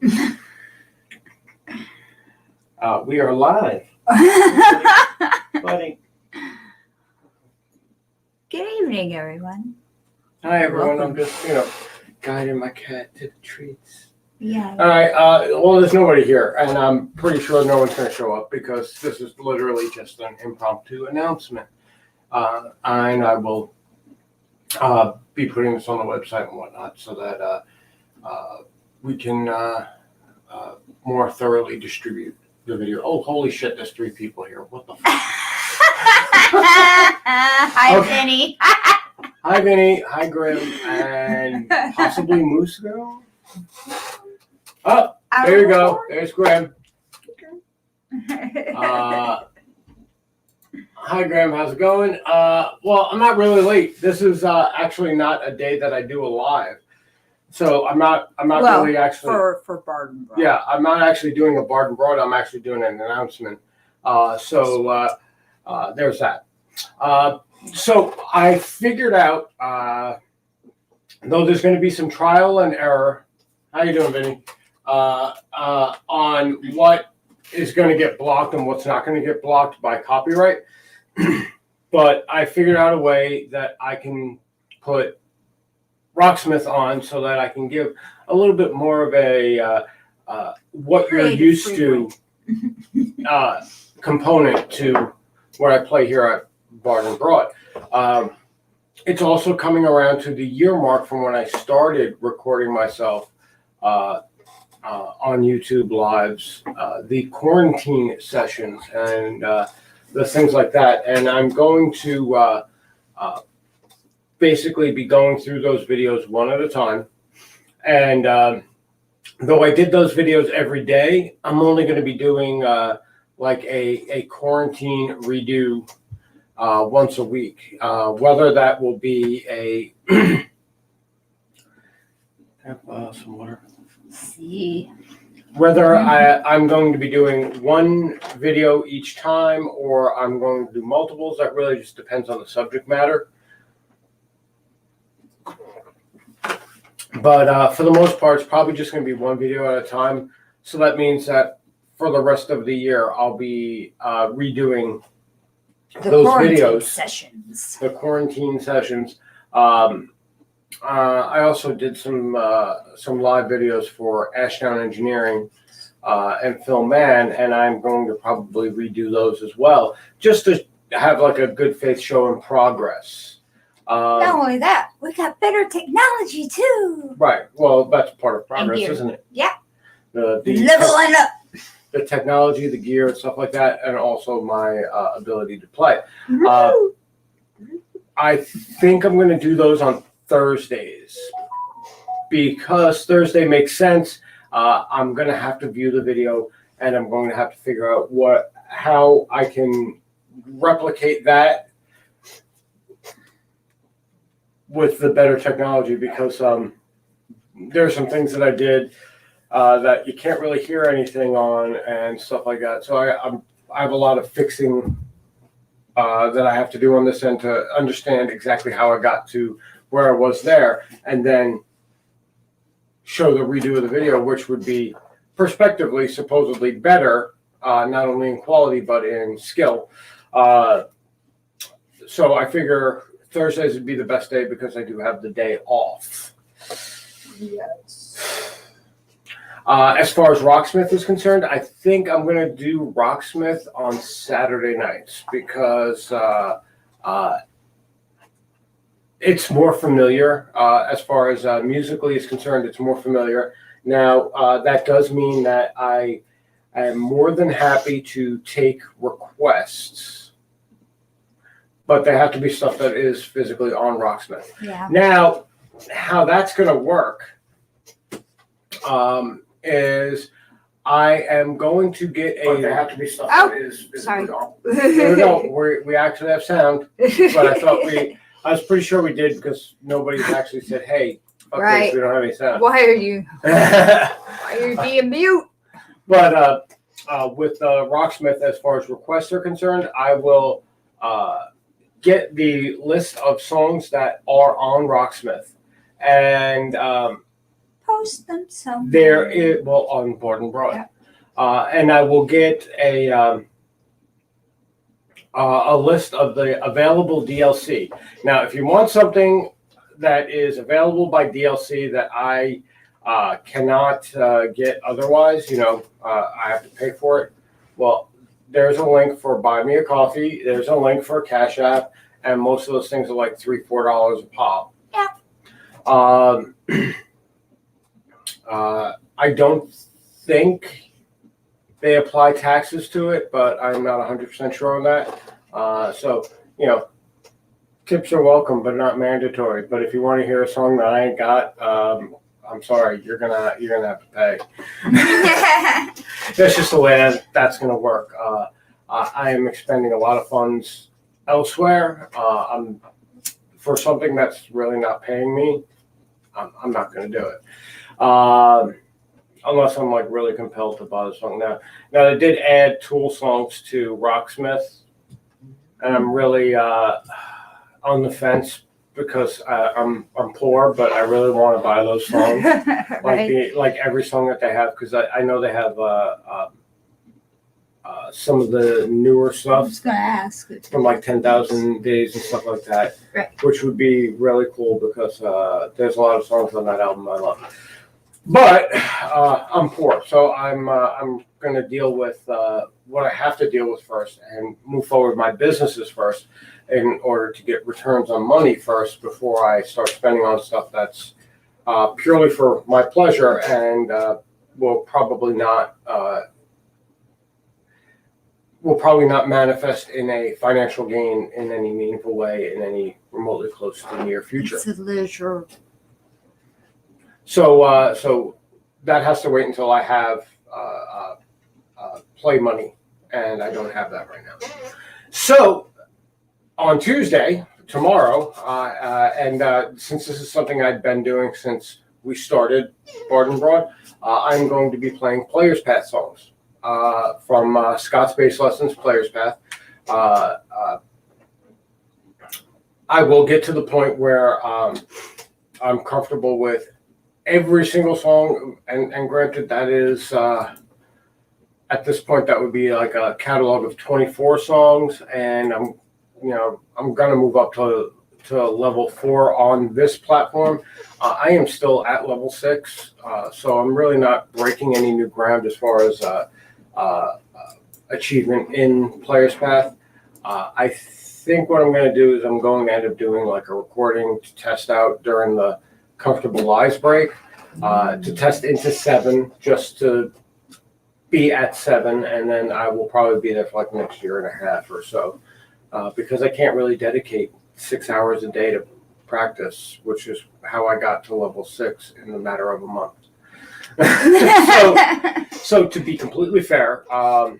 We are live. Buddy. Good evening, everyone. Hi, everyone. Welcome. I'm just, guiding my cat to the treats. Yeah. All right. Well, there's nobody here, and I'm pretty sure no one's going to show up because this is literally just an impromptu announcement. And I will be putting this on the website and whatnot so that we can more thoroughly distribute the video. Oh, holy shit, there's 3 people here. What the fuck? Hi, Okay. Vinny. Hi, Vinny. Hi, Grim. And possibly Moose Girl. Oh, there you go. There's Grim. Hi, Graham. How's it going? Well, I'm not really late. This is actually not a day that I do a live, so I'm not really actually for Barden Broad. Yeah, I'm not actually doing a Barden Broad. I'm actually doing an announcement. So there's that. So I figured out, though there's going to be some trial and error. How you doing, Vinny? On what is going to get blocked and what's not going to get blocked by copyright. But I figured out a way that I can put Rocksmith on so that I can give a little bit more of a what you're used to component to what I play here at Barden Broad. It's also coming around to the year mark from when I started recording myself on YouTube lives, the quarantine sessions, and the things like that. And I'm going to basically be going through those videos one at a time. And though I did those videos every day, I'm only going to be doing like a quarantine redo once a week. Whether that will be a have some water. See. Whether I'm going to be doing one video each time or I'm going to do multiples, that really just depends on the subject matter. But for the most part, it's probably just going to be one video at a time. So that means that for the rest of the year, I'll be redoing those videos. Sessions. The quarantine sessions. I also did some live videos for Ashdown Engineering and Phil Mann, and I'm going to probably redo those as well, just to have like a good faith show in progress. Not only that, we got better technology too. Right. Well, that's part of progress, isn't it? Yeah. Leveling up. The technology, the gear, and stuff like that, and also my ability to play. I think I'm going to do those on Thursdays because Thursday makes sense. I'm going to have to view the video and I'm going to have to figure out how I can replicate that with the better technology, because there are some things that I did that you can't really hear anything on and stuff like that. So I have a lot of fixing that I have to do on this end to understand exactly how I got to where I was there, and then show the redo of the video, which would be prospectively supposedly better, not only in quality but in skill. So I figure Thursdays would be the best day because I do have the day off. Yes. As far as Rocksmith is concerned, I think I'm going to do Rocksmith on Saturday nights because it's more familiar. As far as musically is concerned, it's more familiar. Now, that does mean that I am more than happy to take requests, but they have to be stuff that is physically on Rocksmith. Yeah. Now, how that's going to work is I am going to get a. But they have to be stuff that is physically on. There we go. We actually have sound, but I thought I was pretty sure we did because nobody's actually said, "Hey, fuck this, we don't have any sound." Why are you being mute? But with Rocksmith, as far as requests are concerned, I will get the list of songs that are on Rocksmith, and post them somewhere. There is, well, on Board and Broad. And I will get a list of the available DLC. Now, if you want something that is available by DLC that I cannot get otherwise, I have to pay for it. Well, there's a link for Buy Me a Coffee. There's a link for Cash App, and most of those things are like $3-4 a pop. Yeah. I don't think they apply taxes to it, but I'm not 100% sure on that. So, tips are welcome, but not mandatory. But if you want to hear a song that I ain't got, I'm sorry, you're gonna have to pay. That's just the way that's gonna work. I am expending a lot of funds elsewhere. For something that's really not paying me, I'm not gonna do it. Unless I'm like really compelled to buy the song. Now they did add Tool songs to Rocksmith, and I'm really on the fence because I'm poor, but I really want to buy those songs, Right. like every song that they have, because I know they have some of the newer I stuff was going to ask. from like 10,000 Days and stuff like that, Right. which would be really cool because there's a lot of songs on that album I love. But I'm poor, so I'm going to deal with what I have to deal with first and move forward my businesses first in order to get returns on money first before I start spending on stuff that's purely for my pleasure and will probably not manifest in a financial gain in any meaningful way in any remotely close to the near future. It's a leisure. So that has to wait until I have play money, and I don't have that right now. So on Tuesday, tomorrow, and since this is something I've been doing since we started Board and Broad, I'm going to be playing Players Path songs from Scott's Bass Lessons, Players Path. I will get to the point where I'm comfortable with every single song, and granted, that is at this point that would be like a catalog of 24 songs, and I'm gonna move up to level 4 on this platform. I am still at level 6, so I'm really not breaking any new ground as far as achievement in Players Path. I think what I'm going to do is I'm going to end up doing like a recording to test out during the Comfortable Lies break, to test into 7, just to be at 7, and then I will probably be there for like next year and a half or so, because I can't really dedicate 6 hours a day to practice, which is how I got to level 6 in the matter of a month. So to be completely fair, I'll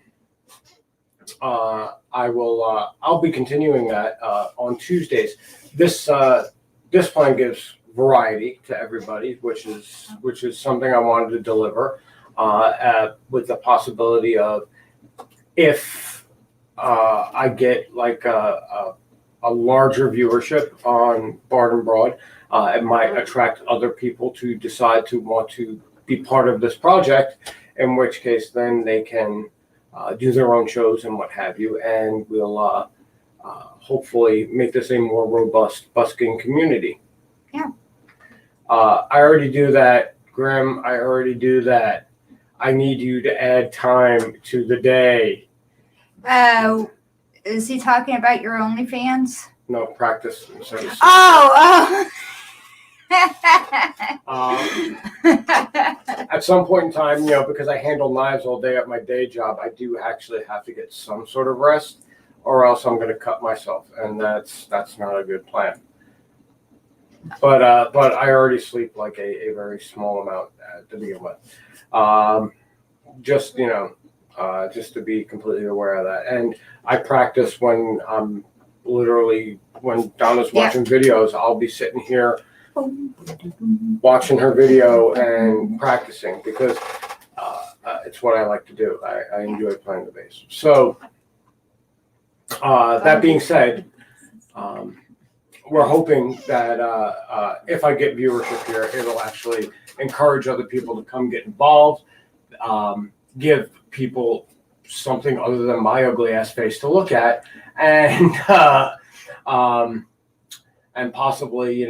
be continuing that on Tuesdays. This plan gives variety to everybody, which is something I wanted to deliver, with the possibility of, if I get like a larger viewership on Bard and Broad, it might attract other people to decide to want to be part of this project, in which case then they can do their own shows and what have you, and we'll hopefully make this a more robust busking community. Yeah. I already do that, Grim. I already do that. I need you to add time to the day. Is he talking about your OnlyFans? No, practice. Oh. At some point in time, because I handle knives all day at my day job, I do actually have to get some sort of rest, or else I'm going to cut myself, and that's not a good plan. But I already sleep like a very small amount to begin with. Just to be completely aware of that, and I practice when I'm when Donna's watching videos, I'll be sitting here watching her video and practicing, because it's what I like to do. I enjoy playing the bass. So that being said, we're hoping that if I get viewership here, it'll actually encourage other people to come get involved, give people something other than my ugly ass face to look at, and possibly,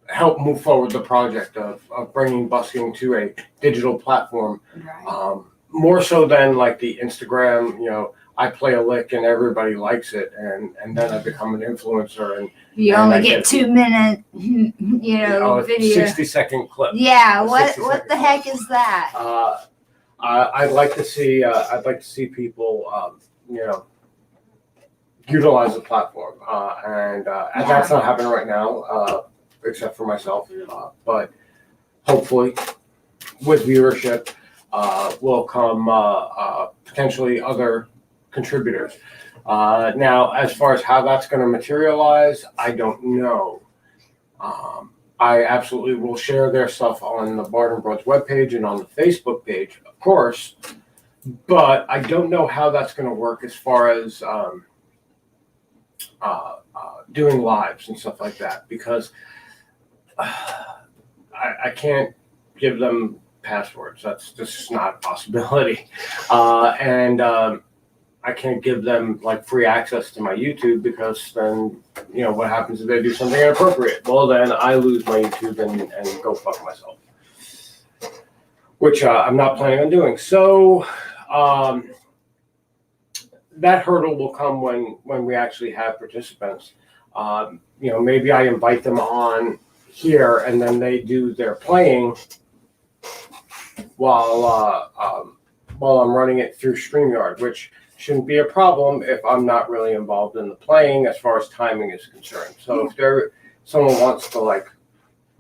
help move forward the project of bringing busking to a digital platform. Right. More so than like the Instagram, I play a lick and everybody likes it, and then I become an influencer, and You and only I get 2 minute, a video. 60-second clip. Yeah. A What 60-second the heck is that? I'd like to see people utilize the platform, and that's not happening right now, except for myself. But hopefully, with viewership, will come potentially other contributors. Now, as far as how that's going to materialize, I don't know. I absolutely will share their stuff on the Barton Broads webpage and on the Facebook page, of course, but I don't know how that's going to work as far as doing lives and stuff like that, because I can't give them passwords. That's just not a possibility. And I can't give them like free access to my YouTube, because then, what happens if they do something inappropriate? Well, then I lose my YouTube and go fuck myself, which I'm not planning on doing. So that hurdle will come when we actually have participants. Maybe I invite them on here and then they do their playing while I'm running it through StreamYard, which shouldn't be a problem if I'm not really involved in the playing as far as timing is concerned. So if someone wants to like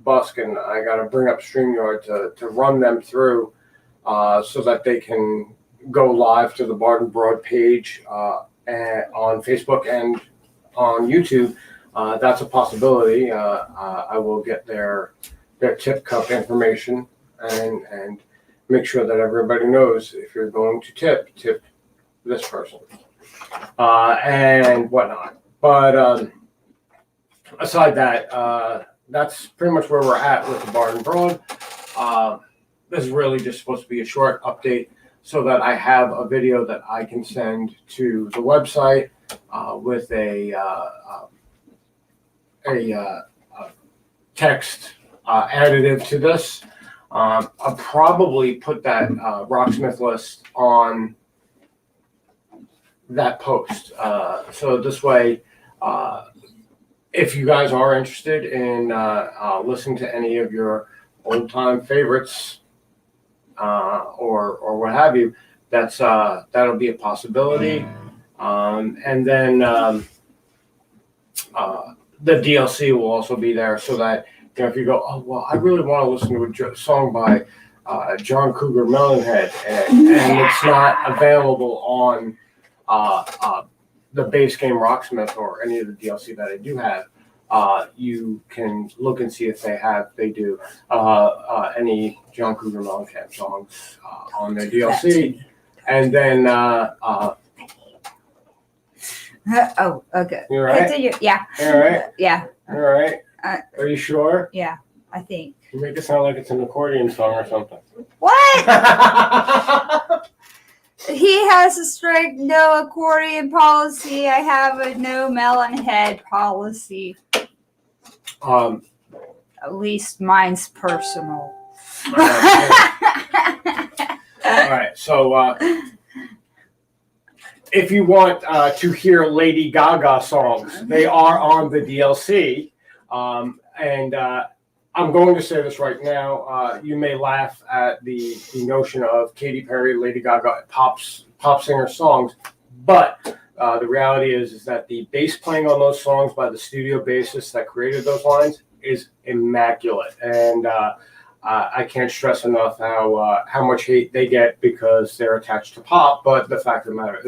busk, and I got to bring up StreamYard to run them through so that they can go live to the Barton Broad page and on Facebook and on YouTube, that's a possibility. I will get their tip cup information and make sure that everybody knows, if you're going to tip this person and whatnot. But aside that, that's pretty much where we're at with the Barton Broad. This is really just supposed to be a short update so that I have a video that I can send to the website with a text additive to this. I'll probably put that Rocksmith list on that post. So this way, if you guys are interested in listening to any of your old-time favorites or what have you, that'll be a possibility. And then the DLC will also be there, so that if you go, oh well, I really want to listen to a song by John Cougar Melonhead, and it's not available on the base game Rocksmith or any of the DLC that I do have, you can look and see if they do any John Cougar Mellencamp songs on their DLC. And then oh, okay. You all right? Continue. Yeah. All right. Yeah. All right. Are you sure? Yeah, I think. You make it sound like it's an accordion song or something. What? He has a strict no accordion policy. I have a no melon head policy. At least mine's personal. All right. So if you want to hear Lady Gaga songs, they are on the DLC. And I'm going to say this right now. You may laugh at the notion of Katy Perry, Lady Gaga, pop singer songs, but the reality is that the bass playing on those songs by the studio bassist that created those lines is immaculate. And I can't stress enough how much hate they get because they're attached to pop. But the fact of the matter,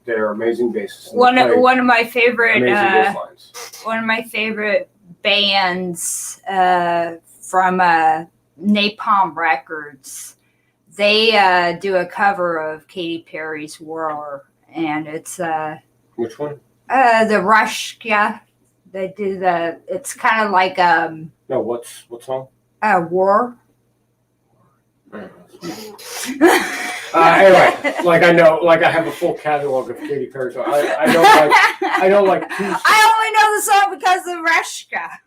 they're amazing bassists. One of my favorite bass lines. One of my favorite bands from Napalm Records. They do a cover of Katy Perry's "War," and it's Which one? The Rushka. They do it's kind of like No, what song? a war. Anyway, I have a full catalog of Katy Perry songs. I don't like two. I only know the song because of Rushka.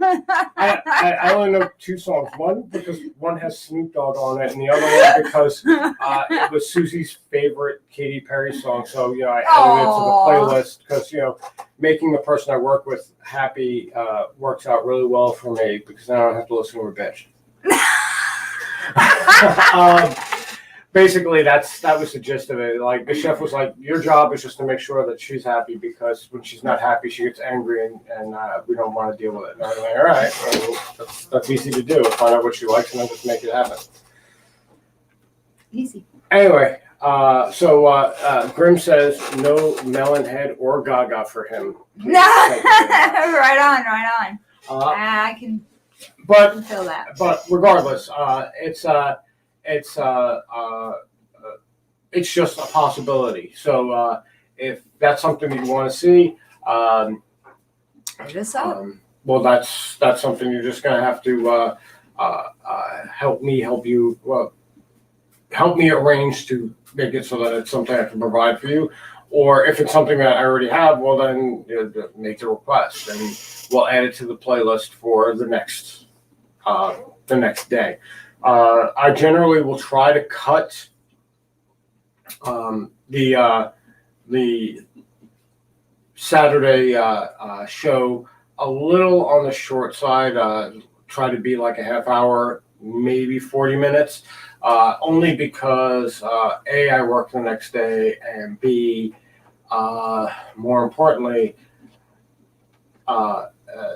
I only know two songs. One because one has Snoop Dogg on it, and the other one because it was Susie's favorite Katy Perry song. So I added it to the playlist because making the person I work with happy works out really well for me because then I don't have to listen to her bitch. Basically, that was the gist of it. Like the chef was like, "Your job is just to make sure that she's happy because when she's not happy, she gets angry, and we don't want to deal with it." And I was like, "All right, well, that's easy to do. Find out what she likes and then just make it happen." Easy. Anyway, so Grim says no Melonhead or Gaga for him. No, right on. I can feel that. But regardless, it's just a possibility. So if that's something that you want to see, Hit us up. well, that's something you're just going to have to help me arrange to make it so that it's something I can provide for you. Or if it's something that I already have, well then make the request and we'll add it to the playlist for the next day. I generally will try to cut the Saturday show a little on the short side. Try to be like a half hour, maybe 40 minutes, only because A, I work the next day, and B, more importantly,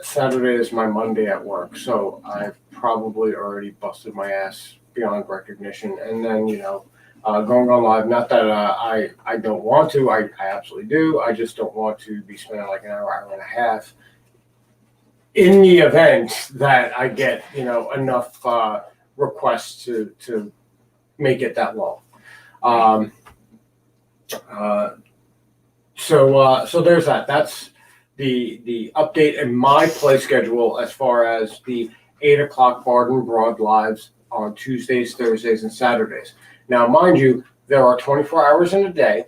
Saturday is my Monday at work, so I've probably already busted my ass beyond recognition. And then, going on live, not that I don't want to, I absolutely do. I just don't want to be spending like an hour and a half in the event that I get, enough requests to make it that long. So there's that. That's the update in my play schedule as far as the 8 o'clock Barden Broad lives on Tuesdays, Thursdays, and Saturdays. Now, mind you, there are 24 hours in a day,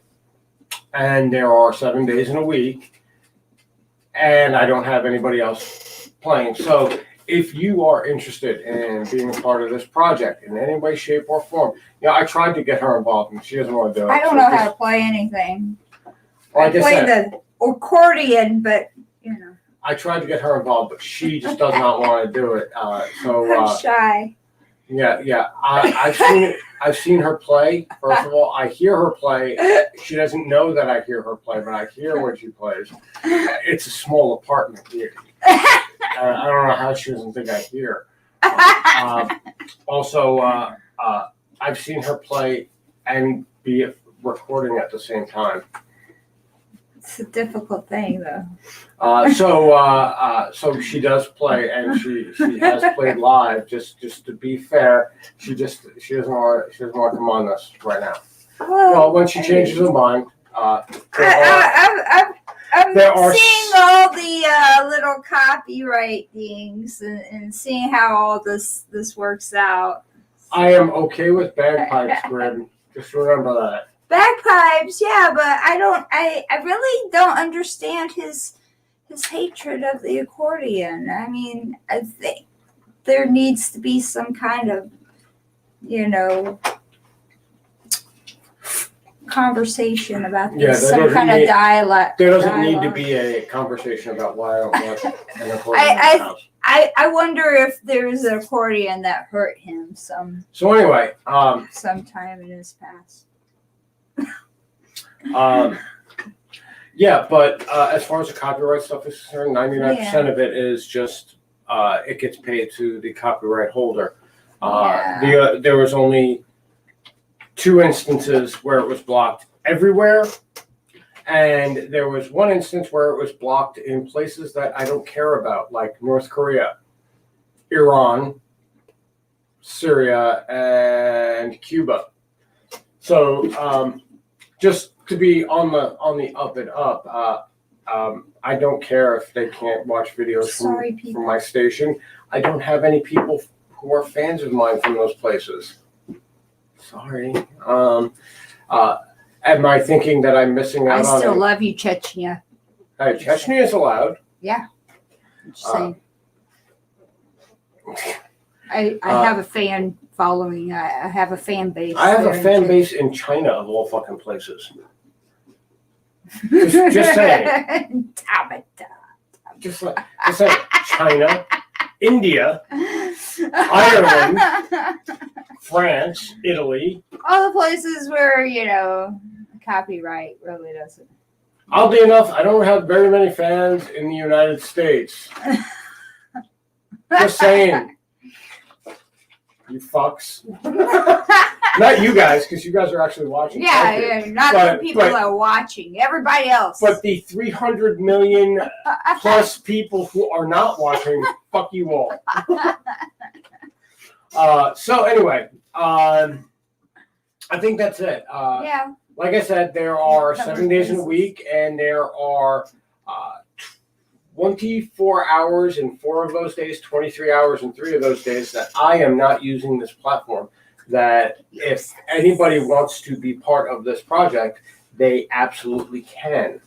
and there are 7 days in a week, and I don't have anybody else playing. So if you are interested in being a part of this project in any way, shape, or form, I tried to get her involved, and she doesn't want to do it. I don't know how to play anything. Like I play the accordion, but I tried to get her involved, but she just does not want to do it. I'm shy. Yeah. I've seen her play. First of all, I hear her play. She doesn't know that I hear her play, but I hear when she plays. It's a small apartment here. I don't know how she doesn't think I hear. Also, I've seen her play and be recording at the same time. It's a difficult thing, though. So she does play, and she has played live. Just to be fair, she doesn't want to come on this right now. Well, when she changes her mind, I'm seeing all the little copyright things and seeing how all this works out. I am okay with bagpipes, Grim. Just remember that. Bagpipes, yeah, but I really don't understand his hatred of the accordion. I mean, I think there needs to be some kind of, conversation about this, some kind of dialect. There doesn't need to be a conversation about why I don't want an accordion in the house. I wonder if there's an accordion that hurt him sometime in his past. Yeah, but as far as the copyright stuff is concerned, 99% of it is just it gets paid to the copyright holder. There was only 2 instances where it was blocked everywhere, and there was 1 instance where it was blocked in places that I don't care about, like North Korea, Iran, Syria, and Cuba. So just to be on the up and up, I don't care if they can't watch videos Sorry, from people. my station. I don't have any people who are fans of mine from those places. Sorry. Am I thinking that I'm missing I out on still it? love you, Chechnya. Hey, Chechnya is allowed. Just saying. I have a fan following. I have a fan base. I have there a in fan Czech- base in China of all fucking places. Just saying. Damn it. Just like China, India, Ireland, France, Italy. All the places where, copyright really doesn't. Oddly enough, I don't have very many fans in the United States. Just saying. You fucks. Not you guys, because you guys are actually watching. Yeah, not the people that are watching. Everybody else. But the 300 million plus people who are not watching, fuck you all. So anyway, I think that's it. Yeah. Like I said, there are 7 days in a week, and there are 24 hours in 4 of those days, 23 hours in 3 of those days that I am not using this platform. That if anybody wants to be part of this project, they absolutely can.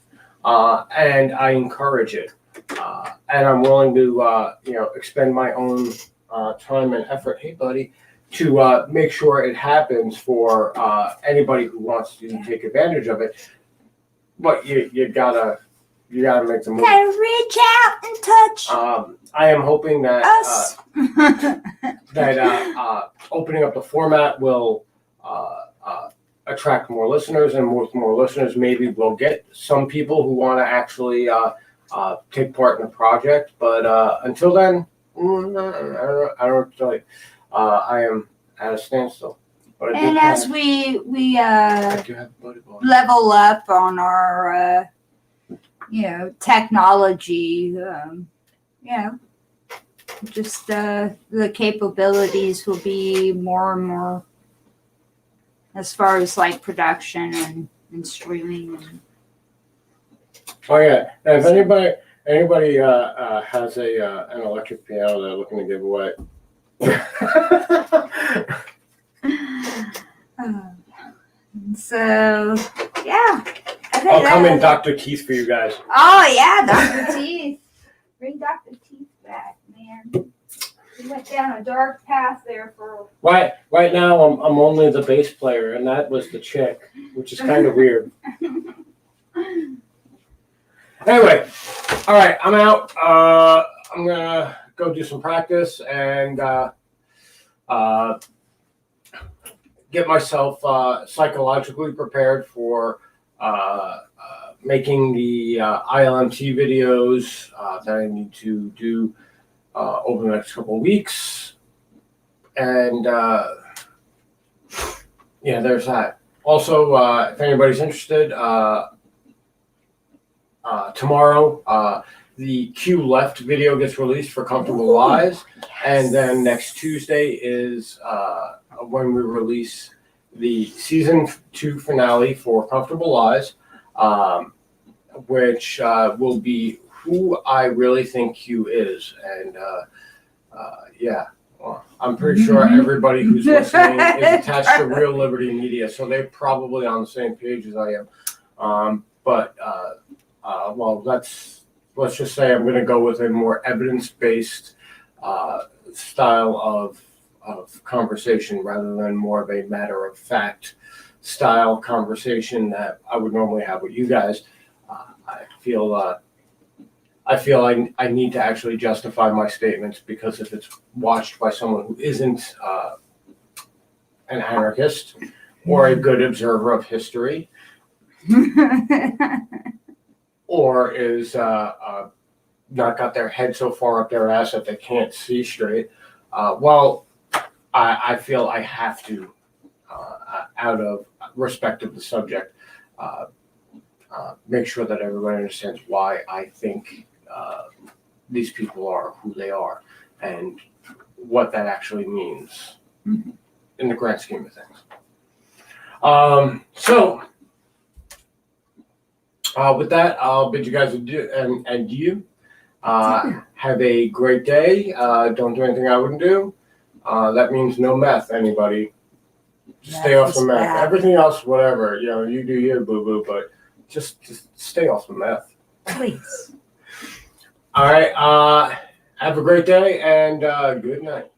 And I encourage it. And I'm willing to, expend my own time and effort, hey buddy, to make sure it happens for anybody who wants to take advantage of it. But you gotta make the move. Gotta reach out and touch I am hoping that us. Opening up the format will attract more listeners, and with more listeners, maybe we'll get some people who want to actually take part in the project. But until then, I don't know what to tell you. I am at a standstill. But And as we I do have a buddy boy. level up on our technology, just the capabilities will be more and more as far as like production and streaming. Oh yeah, and if anybody has an electric piano they're looking to give away. So yeah, I'll come in Dr. Teeth for you guys. Oh yeah, Dr. Teeth. Bring Dr. Teeth back, man. We went down a dark path there for. Right now I'm only the bass player, and that was the chick, which is kind of weird. Anyway, all right, I'm out. I'm gonna go do some practice and get myself psychologically prepared for making the ILMT videos that I need to do over the next couple of weeks. And there's that. Also, if anybody's interested, tomorrow the Q Left video gets released for Comfortable Lies. Yes. And then next Tuesday is when we release the season 2 finale for Comfortable Lies, which will be who I really think Q is. And well, I'm pretty sure everybody who's listening is attached to Real Liberty Media, so they're probably on the same page as I am. Let's just say I'm going to go with a more evidence-based style of conversation rather than more of a matter-of-fact style conversation that I would normally have with you guys. I feel I need to actually justify my statements, because if it's watched by someone who isn't an anarchist or a good observer of history, or is not got their head so far up their ass that they can't see straight, I feel I have to, out of respect of the subject, make sure that everybody understands why I think these people are who they are and what that actually means in the grand scheme of things. So With that, I'll bid you guys adieu, and you have a great day. Don't do anything I wouldn't do. That means no meth, anybody. Just stay Meth off is the meth. bad. Everything else, whatever. You do your boo boo, but just stay off the meth. Please. All right. Have a great day and good night.